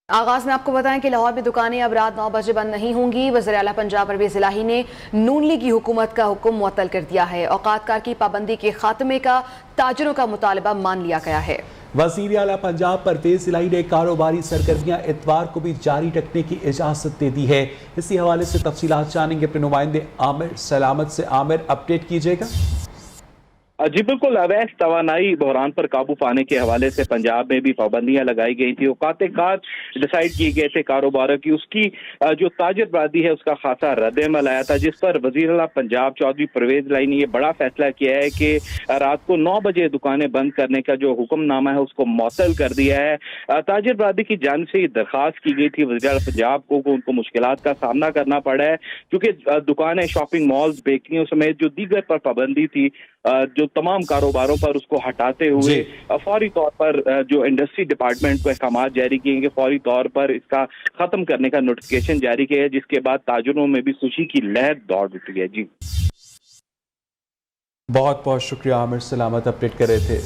آغاز میں آپ کو بتائیں کہ لاہور میں دکانیں اب رات 9 بجے بند نہیں ہوں گی۔ وزیر اعلیٰ پنجاب پرویز الہی نے نون لیگ کی حکومت کا حکم معطل کر دیا ہے۔ اوقات کار کی پابندی کے خاتمے کا تاجروں کا مطالبہ مان لیا گیا ہے۔ وزیر اعلیٰ پنجاب پرویز الہی نے کاروباری سرگرمیاں اتوار کو بھی جاری رکھنے کی اجازت دے دی ہے۔ اسی حوالے سے تفصیلات جانیں گے اپنے نمائندے عامر سلامت سے۔ عامر، اپڈیٹ کیجیے گا۔ جی بالکل، اویس توانائی بحران پر قابو پانے کے حوالے سے پنجاب میں بھی پابندیاں لگائی گئی تھی۔ اوقات کار ڈیسائیڈ کیے گئے تھے کاروباروں کی، اس کی جو تاجر برادری ہے اس کا خاصا رد عمل آیا تھا، جس پر وزیر اعلیٰ پنجاب چودھری پرویز الہی نے یہ بڑا فیصلہ کیا ہے کہ رات کو 9 بجے دکانیں بند کرنے کا جو حکم نامہ ہے اس کو معطل کر دیا ہے۔ تاجر برادری کی جانب سے یہ درخواست کی گئی تھی وزیر اعلیٰ پنجاب کو کہ ان کو مشکلات کا سامنا کرنا پڑا ہے، کیونکہ دکانیں، شاپنگ مالز، بیکریوں سمیت جو دیگر پر پابندی تھی، جو تمام کاروباروں پر اس کو ہٹاتے ہوئے فوری طور پر جو انڈسٹری ڈپارٹمنٹ کو احکامات جاری کیے گئے، فوری طور پر اس کا ختم کرنے کا نوٹیفکیشن جاری کیا ہے، جس کے بعد تاجروں میں بھی خوشی کی لہر دوڑ اٹھی ہے۔ جی بہت بہت شکریہ عامر سلامت، اپڈیٹ کر رہے تھے۔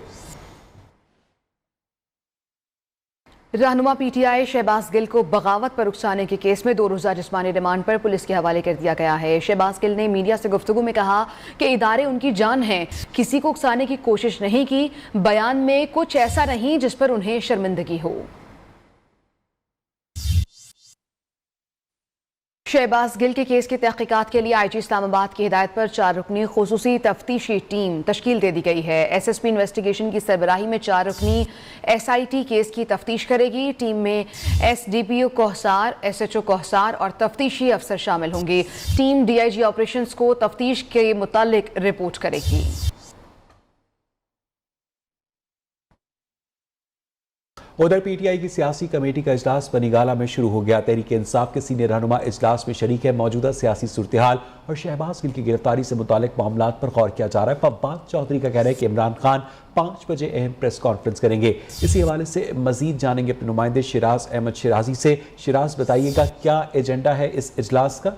رہنما پی ٹی آئی شہباز گل کو بغاوت پر اکسانے کے کیس میں 2 روزہ جسمانی ریمانڈ پر پولیس کے حوالے کر دیا گیا ہے۔ شہباز گل نے میڈیا سے گفتگو میں کہا کہ ادارے ان کی جان ہیں، کسی کو اکسانے کی کوشش نہیں کی، بیان میں کچھ ایسا نہیں جس پر انہیں شرمندگی ہو۔ شہباز گل کے کیس کی تحقیقات کے لیے آئی جی اسلام آباد کی ہدایت پر 4 رکنی خصوصی تفتیشی ٹیم تشکیل دے دی گئی ہے۔ ایس ایس پی انویسٹیگیشن کی سربراہی میں 4 رکنی ایس آئی ٹی کیس کی تفتیش کرے گی۔ ٹیم میں S D P O Kohsar, S H O Kohsar اور تفتیشی افسر شامل ہوں گے۔ Team D I G operations کو تفتیش کے متعلق رپورٹ کرے گی۔ ادھر پی ٹی آئی کی سیاسی کمیٹی کا اجلاس بنیگالہ میں شروع ہو گیا۔ تحریک انصاف کے سینئر رہنما اجلاس میں شریک ہے۔ موجودہ سیاسی صورتحال اور شہباز گل کی گرفتاری سے متعلق معاملات پر غور کیا جا رہا ہے۔ فواد چودھری کا کہنا ہے کہ عمران خان 5 بجے اہم پریس کانفرنس کریں گے۔ اسی حوالے سے مزید جانیں گے اپنے نمائندے شیراز احمد شیرازی سے۔ شیراز، بتائیے گا کیا ایجنڈا ہے اس اجلاس کا؟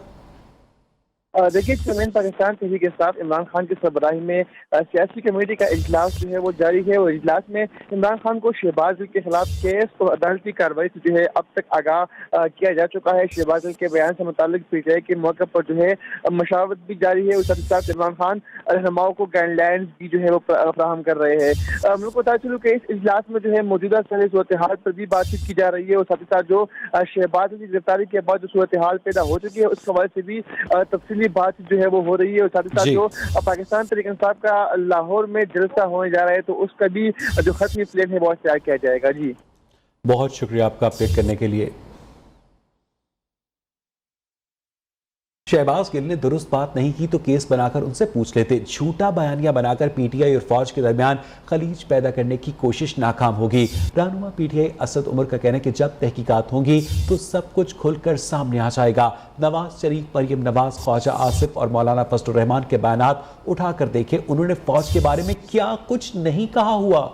دیکھیے، چیئرمین پاکستان تحریک انصاف عمران خان کی سربراہی میں سیاسی کمیٹی کا اجلاس جو ہے وہ جاری ہے۔ اور اجلاس میں عمران خان کو شہباز گل کے خلاف کیس اور عدالتی کارروائی سے جو ہے اب تک آگاہ کیا جا چکا ہے۔ شہباز گل کے بیان سے متعلق پی ٹی آئی کے موقع پر جو ہے مشاورت بھی جاری ہے۔ اس کے ساتھ عمران خان رہنماؤں کو گائیڈ لائنز بھی جو ہے وہ فراہم کر رہے ہیں۔ ملک کو بتا چلوں کہ اس اجلاس میں جو ہے موجودہ صورتحال پر بھی بات چیت کی جا رہی ہے، اور ساتھ ہی ساتھ جو شہباز گل کی گرفتاری کے بعد جو صورتحال پیدا ہو چکی ہے اس حوالے سے بھی تفصیلی بات جو ہے وہ ہو رہی ہے۔ اور ساتھ ہی ساتھ جو پاکستان تحریک انصاف کا لاہور میں جلسہ ہونے جا رہا ہے تو اس کا بھی جو ختمی پلان ہے وہ تیار کیا جائے گا۔ جی بہت شکریہ آپ کا اپڈیٹ کرنے کے لیے۔ شہباز گل نے درست بات نہیں کی تو کیس بنا کر ان سے پوچھ لیتے۔ جھوٹا بیانیہ بنا کر پی ٹی آئی اور فوج کے درمیان خلیج پیدا کرنے کی کوشش ناکام ہوگی۔ رہنما P T I Asad Umar کا کہنا ہے کہ جب تحقیقات ہوں گی تو سب کچھ کھل کر سامنے آ جائے گا۔ نواز شریف، مریم نواز، خواجہ آصف اور مولانا فضل الرحمان کے بیانات اٹھا کر دیکھیں، انہوں نے فوج کے بارے میں کیا کچھ نہیں کہا ہوا۔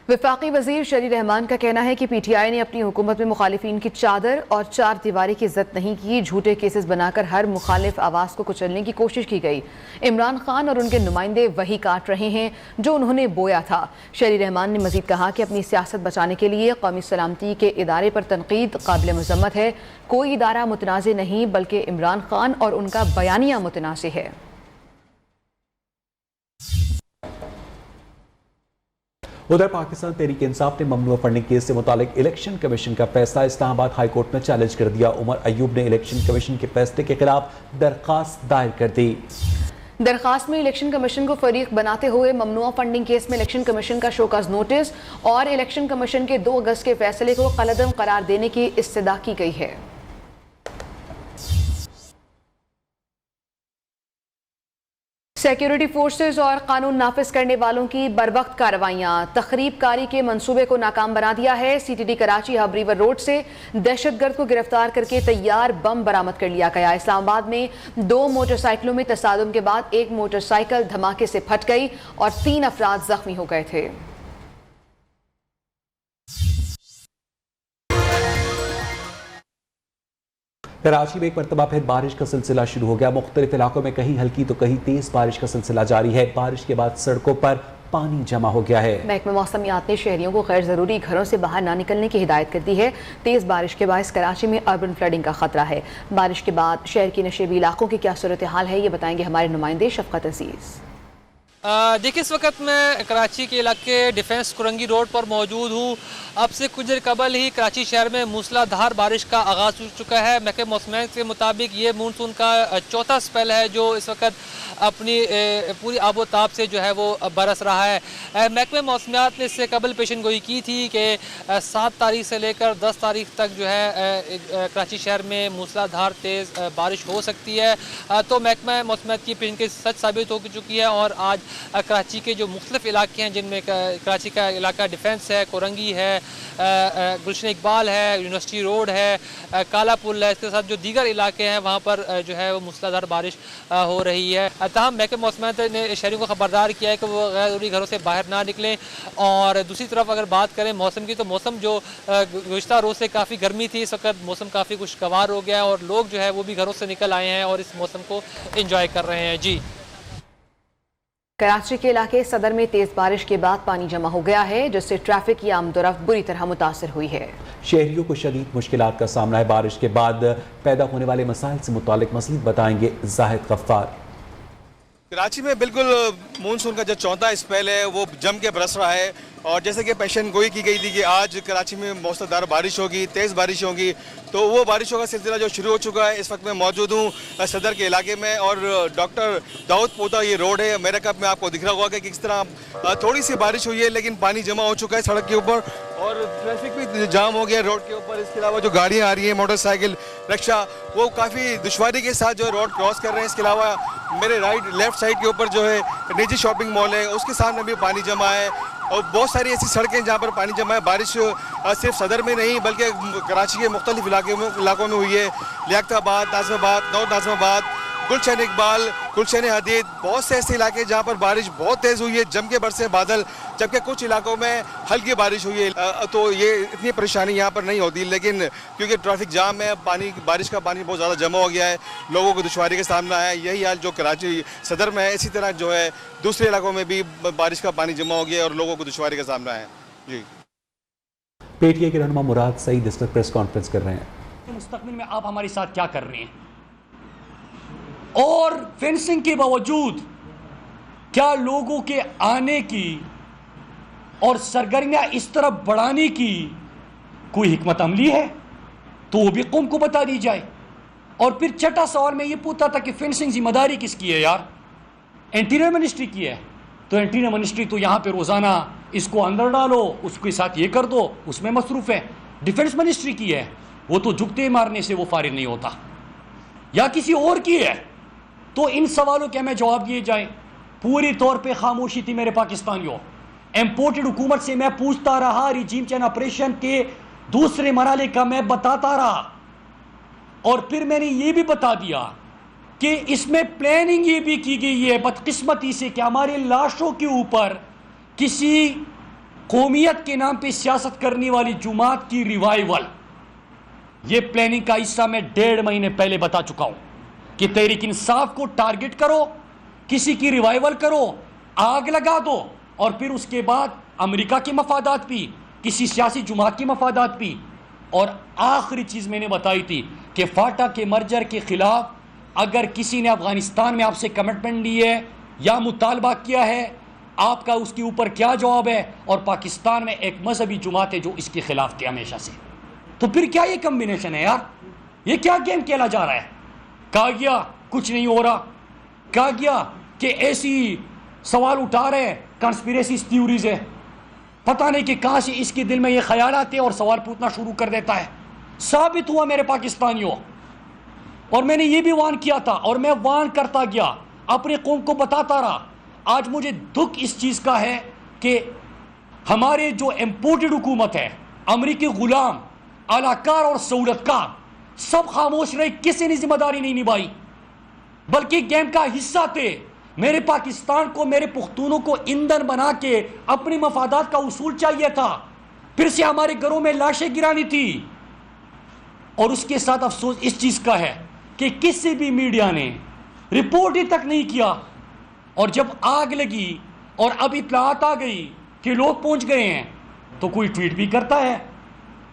وفاقی وزیر شری رحمان کا کہنا ہے کہ پی ٹی آئی نے اپنی حکومت میں مخالفین کی چادر اور 4 دیواری کی عزت نہیں کی۔ جھوٹے کیسز بنا کر ہر مخالف آواز کو کچلنے کی کوشش کی گئی۔ عمران خان اور ان کے نمائندے وہی کاٹ رہے ہیں جو انہوں نے بویا تھا۔ شری رحمان نے مزید کہا کہ اپنی سیاست بچانے کے لیے قومی سلامتی کے ادارے پر تنقید قابل مذمت ہے۔ کوئی ادارہ متنازع نہیں بلکہ عمران خان اور ان کا بیانیہ متنازع ہے۔ ادھر پاکستان تحریک انصاف نے ممنوع فنڈنگ کیس سے متعلق الیکشن کمیشن کا فیصلہ اسلام آباد ہائی کورٹ میں چیلنج کر دیا۔ عمر ایوب نے الیکشن کمیشن کے فیصلے کے خلاف درخواست دائر کر دی۔ درخواست میں الیکشن کمیشن کو فریق بناتے ہوئے ممنوع فنڈنگ کیس میں الیکشن کمیشن کا شوکاز نوٹس اور الیکشن کمیشن کے 2 اگست کے فیصلے کو قلعدم قرار دینے کی استدعا کی گئی ہے۔ سیکیورٹی فورسز اور قانون نافذ کرنے والوں کی بروقت کارروائیاں تخریب کاری کے منصوبے کو ناکام بنا دیا ہے۔ C T D Karachi Hub River Road سے دہشت گرد کو گرفتار کر کے تیار بم برآمد کر لیا گیا۔ اسلام آباد میں 2 موٹر سائیکلوں میں تصادم کے بعد ایک موٹر سائیکل دھماکے سے پھٹ گئی اور 3 افراد زخمی ہو گئے تھے۔ کراچی میں ایک مرتبہ پھر بارش کا سلسلہ شروع ہو گیا۔ مختلف علاقوں میں کہیں ہلکی تو کہیں تیز بارش کا سلسلہ جاری ہے۔ بارش کے بعد سڑکوں پر پانی جمع ہو گیا ہے۔ محکمہ موسمیات نے شہریوں کو غیر ضروری گھروں سے باہر نہ نکلنے کی ہدایت کر دی ہے۔ تیز بارش کے باعث کراچی میں اربن فلڈنگ کا خطرہ ہے۔ بارش کے بعد شہر کی نشیبی علاقوں کی کیا صورتحال ہے، یہ بتائیں گے ہمارے نمائندے شفقت عزیز۔ دیکھیں، اس وقت میں کراچی کے علاقے ڈیفنس کرنگی روڈ پر موجود ہوں۔ اب سے کچھ دیر قبل ہی کراچی شہر میں موسلا دھار بارش کا آغاز ہو چکا ہے۔ محکمہ موسمیات کے مطابق یہ مونسون کا چوتھا سپیل ہے جو اس وقت اپنی پوری آب و تاب سے جو ہے وہ برس رہا ہے۔ محکمہ موسمیات نے اس سے قبل پیشن گوئی کی تھی کہ 7 تاریخ سے لے کر 10 تاریخ تک جو ہے کراچی شہر میں موسلا دھار تیز بارش ہو سکتی ہے، تو محکمہ موسمیات کی پیشن کے سچ ثابت ہو چکی ہے، اور آج کراچی کے جو مختلف علاقے ہیں جن میں کراچی کا علاقہ ڈیفنس ہے، کورنگی ہے، گلشن اقبال ہے، یونیورسٹی روڈ ہے، کالا پل ہے، اس کے ساتھ جو دیگر علاقے ہیں وہاں پر جو ہے وہ موسلادھار بارش ہو رہی ہے۔ تاہم محکمہ موسمیات نے شہریوں کو خبردار کیا ہے کہ وہ غیر ضروری گھروں سے باہر نہ نکلیں۔ اور دوسری طرف اگر بات کریں موسم کی، تو موسم جو گزشتہ روز سے کافی گرمی تھی، اس وقت موسم کافی خوشگوار ہو گیا ہے اور لوگ جو ہے وہ بھی گھروں سے نکل آئے ہیں اور اس موسم کو انجوائے کر رہے ہیں۔ جی، کراچی کے علاقے صدر میں تیز بارش کے بعد پانی جمع ہو گیا ہے، جس سے ٹریفک کی آمد و رفت بری طرح متاثر ہوئی ہے۔ شہریوں کو شدید مشکلات کا سامنا ہے۔ بارش کے بعد پیدا ہونے والے مسائل سے متعلق مزید بتائیں گے زاہد غفار۔ کراچی میں بالکل مونسون کا جو چوتھا اسپیل ہے وہ جم کے برس رہا ہے، اور جیسے کہ پیشن گوئی کی گئی تھی کہ آج کراچی میں موسلا دھار بارش ہوگی، تیز بارش ہوگی، تو وہ بارشوں کا سلسلہ جو شروع ہو چکا ہے۔ اس وقت میں موجود ہوں صدر کے علاقے میں، اور ڈاکٹر داؤد پوتا یہ روڈ ہے میرے کپ میں، آپ کو دکھ رہا ہوگا کہ کس طرح تھوڑی سی بارش ہوئی ہے لیکن پانی جمع ہو چکا ہے سڑک کے اوپر، اور ٹریفک بھی جام ہو گیا روڈ کے اوپر۔ اس کے علاوہ جو گاڑیاں آ رہی ہیں، موٹر سائیکل، رکشا، وہ کافی دشواری کے ساتھ جو روڈ کراس کر رہے ہیں۔ اس کے علاوہ میرے لیفٹ سائڈ کے اوپر جو ہے نجی شاپنگ مال ہے، اس کے سامنے بھی پانی جمع ہے، اور بہت ساری ایسی سڑکیں جہاں پر پانی جمع ہے۔ بارش صرف صدر میں نہیں بلکہ کراچی کے مختلف علاقوں میں ہوئی ہے۔ لیاقت آباد، ناظم آباد، نور ناظم آباد، گلشن اقبال، گلشن حدید، بہت سے ایسے علاقے جہاں پر بارش بہت تیز ہوئی ہے، جم کے برسے بادل، جبکہ کچھ علاقوں میں ہلکی بارش ہوئی ہے، تو یہ اتنی پریشانی یہاں پر نہیں ہوتی، لیکن کیونکہ ٹریفک جام ہے، بارش کا پانی بہت زیادہ جمع ہو گیا ہے، لوگوں کو دشواری کا سامنا ہے۔ یہی حال جو کراچی صدر میں ہے، اسی طرح جو ہے دوسرے علاقوں میں بھی بارش کا پانی جمع ہو گیا ہے اور لوگوں کو دشواری کا سامنا ہے۔ جی، پی ٹی آئی کے رہنما مراد سعید اس وقت پریس کانفرنس کر رہے ہیں۔ مستقبل میں آپ ہمارے ساتھ کیا کر رہے ہیں، اور فینسنگ کے باوجود کیا لوگوں کے آنے کی اور سرگرمیاں اس طرح بڑھانے کی کوئی حکمت عملی ہے، تو وہ بھی قوم کو بتا دی جائے۔ اور پھر چھٹا سوال میں یہ پوچھتا تھا کہ فینسنگ ذمہ داری کس کی ہے یار؟ انٹیریئر منسٹری کی ہے، تو انٹیریئر منسٹری تو یہاں پہ روزانہ اس کو اندر ڈالو، اس کے ساتھ یہ کر دو، اس میں مصروف ہے۔ ڈیفنس منسٹری کی ہے، وہ تو جھکتے مارنے سے وہ فارغ نہیں ہوتا، یا کسی اور کی ہے، تو ان سوالوں کے ہمیں جواب دیے جائیں۔ پوری طور پہ خاموشی تھی میرے پاکستانیوں۔ امپورٹڈ حکومت سے میں پوچھتا رہا، ریجیم چین آپریشن کے دوسرے مرحلے کا میں بتاتا رہا، اور پھر میں نے یہ بھی بتا دیا کہ اس میں پلاننگ یہ بھی کی گئی ہے بدقسمتی سے کہ ہمارے لاشوں کے اوپر کسی قومیت کے نام پہ سیاست کرنے والی جماعت کی ریوائیول، یہ پلاننگ کا حصہ میں 1.5 مہینے پہلے بتا چکا ہوں کہ تحریک انصاف کو ٹارگٹ کرو، کسی کی ریوائیول کرو، آگ لگا دو، اور پھر اس کے بعد امریکہ کے مفادات بھی، کسی سیاسی جماعت کے مفادات بھی۔ اور آخری چیز میں نے بتائی تھی کہ فاٹا کے مرجر کے خلاف اگر کسی نے افغانستان میں آپ سے کمٹمنٹ لی ہے یا مطالبہ کیا ہے، آپ کا اس کے اوپر کیا جواب ہے؟ اور پاکستان میں ایک مذہبی جماعت ہے جو اس کے خلاف تھی ہمیشہ سے۔ تو پھر کیا یہ کمبینیشن ہے یار؟ یہ کیا گیم کھیلا جا رہا ہے؟ کہا گیا کچھ نہیں ہو رہا، کہا گیا کہ ایسی سوال اٹھا رہے ہیں، کنسپیریسی تھیوریز ہے، پتہ نہیں کہ کہاں سے اس کے دل میں یہ خیال آتے ہیں اور سوال پوچھنا شروع کر دیتا ہے۔ ثابت ہوا میرے پاکستانیوں، اور میں نے یہ بھی وارن کیا تھا، اور میں وارن کرتا گیا، اپنے قوم کو بتاتا رہا۔ آج مجھے دکھ اس چیز کا ہے کہ ہمارے جو امپورٹڈ حکومت ہے، امریکی غلام، اعلی کار اور سہولت کار، سب خاموش رہے، کسی نے ذمہ داری نہیں نبھائی، بلکہ گیم کا حصہ تھے۔ میرے پاکستان کو، میرے پختونوں کو ایندھن بنا کے اپنے مفادات کا اصول چاہیے تھا، پھر سے ہمارے گھروں میں لاشیں گرانی تھی۔ اور اس کے ساتھ افسوس اس چیز کا ہے کہ کسی بھی میڈیا نے رپورٹ ہی تک نہیں کیا، اور جب آگ لگی اور اب اطلاعات آ گئی کہ لوگ پہنچ گئے ہیں تو کوئی ٹویٹ بھی کرتا ہے,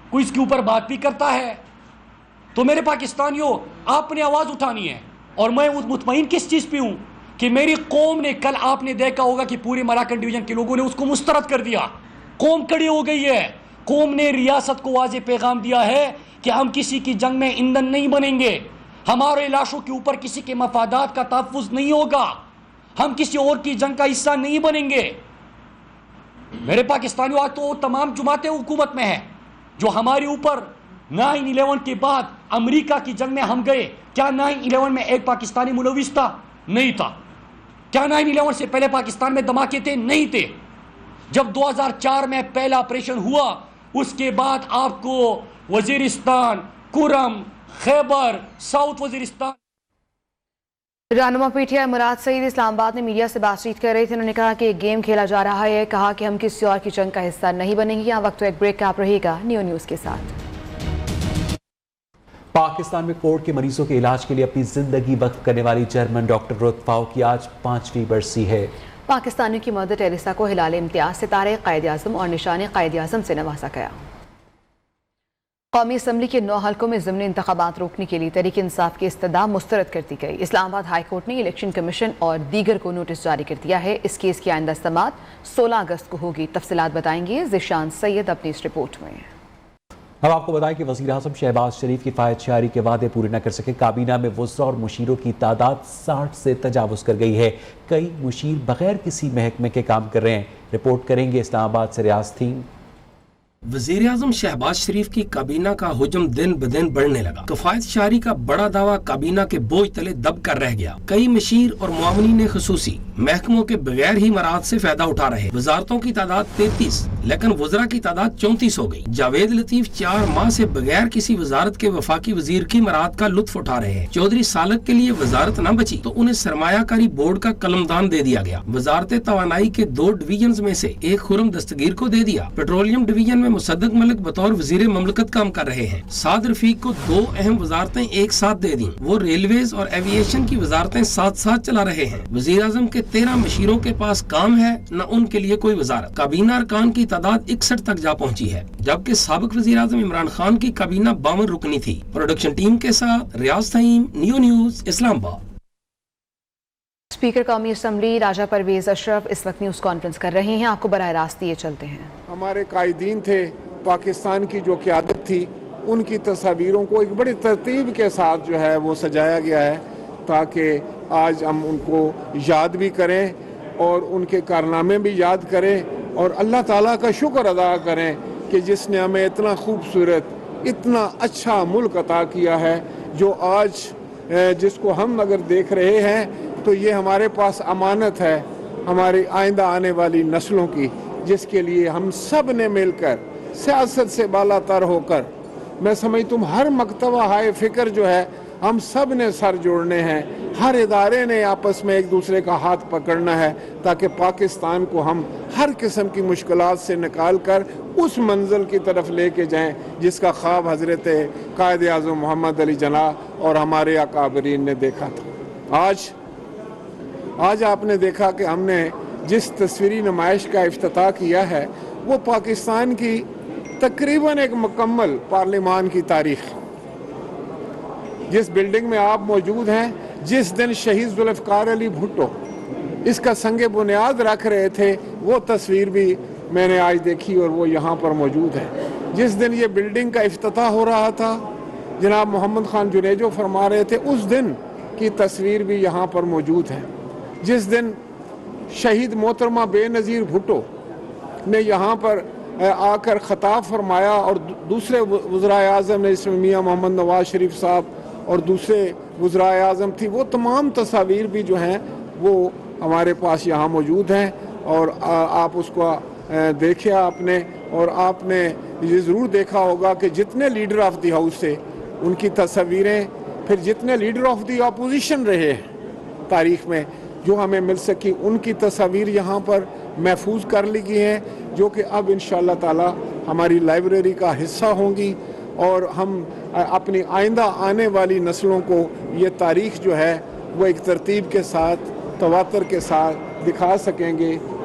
کوئی اس کے اوپر بات بھی کرتا ہے. تو میرے پاکستانیوں, آپ نے آواز اٹھانی ہے, اور میں مطمئن کس چیز پہ ہوں کہ میری قوم نے, کل آپ نے دیکھا ہوگا کہ پورے مراکن ڈویژن کے لوگوں نے اس کو مسترد کر دیا. قوم کھڑی ہو گئی ہے. قوم نے ریاست کو واضح پیغام دیا ہے کہ ہم کسی کی جنگ میں ایندھن نہیں بنیں گے, ہمارے لاشوں کے اوپر کسی کے مفادات کا تحفظ نہیں ہوگا, ہم کسی اور کی جنگ کا حصہ نہیں بنیں گے. میرے پاکستانیوں, آج تو تمام جماعتیں حکومت میں ہیں جو ہمارے اوپر 9/11 کے بعد امریکہ کی جنگ میں ہم گئے. کیا 9/11 میں ایک پاکستانی ملوث تھا؟ نہیں تھا. کیا 9/11 سے پہلے پاکستان میں دھماکے تھے؟ نہیں تھے. جب 2004 میں پہلا آپریشن ہوا, اس کے بعد آپ کو وزیرستان, کرم, خیبر, ساؤتھ وزیرستان. رہنما پی ٹی آئی مراد سعید اسلام آباد میں میڈیا سے بات چیت کر رہے تھے. انہوں نے کہا کہ ایک گیم کھیلا جا رہا ہے. کہا کہ ہم کسی اور کی جنگ کا حصہ نہیں بنیں گے. یہاں وقت ایک بریک کا آپ رہے گا نیو نیوز کے ساتھ. پاکستان میں کووڈ کے مریضوں کے علاج کے لیے اپنی زندگی وقف کرنے والی جرمن ڈاکٹر رود فاؤ کی آج 5ویں برسی ہے. پاکستانیوں کی مدر ٹیریسا کو ہلال امتیاز ستارے قائد اعظم اور نشان قائد اعظم سے نوازا گیا. قومی اسمبلی کے 9 حلقوں میں ضمنی انتخابات روکنے کے لیے تحریک انصاف کی استدعا مسترد کر دی گئی. اسلام آباد ہائی کورٹ نے الیکشن کمیشن اور دیگر کو نوٹس جاری کر دیا ہے. اس کیس کی آئندہ سماعت 16 اگست کو ہوگی. تفصیلات بتائیں گے ذیشان سید اپنی اس رپورٹ میں. اب آپ کو بتائیں کہ وزیر اعظم شہباز شریف کی فائد شہری کے وعدے پورے نہ کر سکے. کابینہ میں وزراء اور مشیروں کی تعداد 60 سے تجاوز کر گئی ہے. کئی مشیر بغیر کسی محکمے کے کام کر رہے ہیں. رپورٹ کریں گے اسلام آباد سے ریاض تھیم. وزیر اعظم شہباز شریف کی کابینہ کا حجم دن بدن بڑھنے لگا. کفایت شہری کا بڑا دعویٰ کابینہ کے بوجھ تلے دب کر رہ گیا. کئی مشیر اور معاونین خصوصی محکموں کے بغیر ہی مراد سے فائدہ اٹھا رہے. وزارتوں کی تعداد 33 لیکن وزراء کی تعداد 34 ہو گئی. جاوید لطیف 4 ماہ سے بغیر کسی وزارت کے وفاقی وزیر کی مراد کا لطف اٹھا رہے ہیں. چودھری سالک کے لیے وزارت نہ بچی تو انہیں سرمایہ کاری بورڈ کا قلمدان دے دیا گیا. وزارت توانائی کے 2 ڈویژنز میں سے ایک خرم دستگیر کو دے دیا. پیٹرولیم ڈویژن میں مصدق ملک بطور وزیر مملکت کام کر رہے ہیں. سعد رفیق کو 2 اہم وزارتیں ایک ساتھ دے دیں. وہ ریلویز اور ایوییشن کی وزارتیں ساتھ ساتھ چلا رہے ہیں. وزیر اعظم کے 13 مشیروں کے پاس کام ہے نہ ان کے لیے کوئی وزارت. کابینہ ارکان کی تعداد 61 تک جا پہنچی ہے جبکہ سابق وزیر اعظم عمران خان کی کابینہ 52 رکنی تھی. پروڈکشن ٹیم کے ساتھ ریاض تھیم، نیو نیوز، اسلام آباد. اسپیکر قومی اسمبلی راجہ پرویز اشرف اس وقت نیوز کانفرنس کر رہے ہیں. آپ کو براہ راست یہ چلتے ہیں. ہمارے قائدین تھے پاکستان کی جو قیادت تھی، ان کی تصاویروں کو ایک بڑی ترتیب کے ساتھ جو ہے وہ سجایا گیا ہے تاکہ آج ہم ان کو یاد بھی کریں اور ان کے کارنامے بھی یاد کریں اور اللہ تعالیٰ کا شکر ادا کریں کہ جس نے ہمیں اتنا خوبصورت، اتنا اچھا ملک عطا کیا ہے جو آج جس کو ہم اگر دیکھ رہے ہیں تو یہ ہمارے پاس امانت ہے ہماری آئندہ آنے والی نسلوں کی، جس کے لیے ہم سب نے مل کر سیاست سے بالا تر ہو کر، میں سمجھتا ہوں ہر مکتبہ ہائے فکر جو ہے ہم سب نے سر جوڑنے ہیں. ہر ادارے نے آپس میں ایک دوسرے کا ہاتھ پکڑنا ہے تاکہ پاکستان کو ہم ہر قسم کی مشکلات سے نکال کر اس منزل کی طرف لے کے جائیں جس کا خواب حضرت قائد اعظم محمد علی جناح اور ہمارے اکابرین نے دیکھا تھا. آج آپ نے دیکھا کہ ہم نے جس تصویری نمائش کا افتتاح کیا ہے وہ پاکستان کی تقریباً ایک مکمل پارلیمان کی تاریخ. جس بلڈنگ میں آپ موجود ہیں، جس دن شہید ذوالفقار علی بھٹو اس کا سنگ بنیاد رکھ رہے تھے، وہ تصویر بھی میں نے آج دیکھی اور وہ یہاں پر موجود ہے. جس دن یہ بلڈنگ کا افتتاح ہو رہا تھا، جناب محمد خان جنیجو فرما رہے تھے، اس دن کی تصویر بھی یہاں پر موجود ہے. جس دن شہید محترمہ بے نظیر بھٹو نے یہاں پر آ کر خطاب فرمایا اور دوسرے وزرائے اعظم نے، اس میں میاں محمد نواز شریف صاحب اور دوسرے وزرائے اعظم تھی، وہ تمام تصاویر بھی جو ہیں وہ ہمارے پاس یہاں موجود ہیں اور آپ اس کو دیکھے آپ نے، اور آپ نے یہ ضرور دیکھا ہوگا کہ جتنے لیڈر آف دی ہاؤس تھے ان کی تصاویریں، پھر جتنے لیڈر آف دی اپوزیشن رہے تاریخ میں جو ہمیں مل سکی، ان کی تصاویر یہاں پر محفوظ کر لی گئی ہیں جو کہ اب انشاءاللہ تعالی ہماری لائبریری کا حصہ ہوں گی اور ہم اپنی آئندہ آنے والی نسلوں کو یہ تاریخ جو ہے وہ ایک ترتیب کے ساتھ، تواتر کے ساتھ دکھا سکیں گے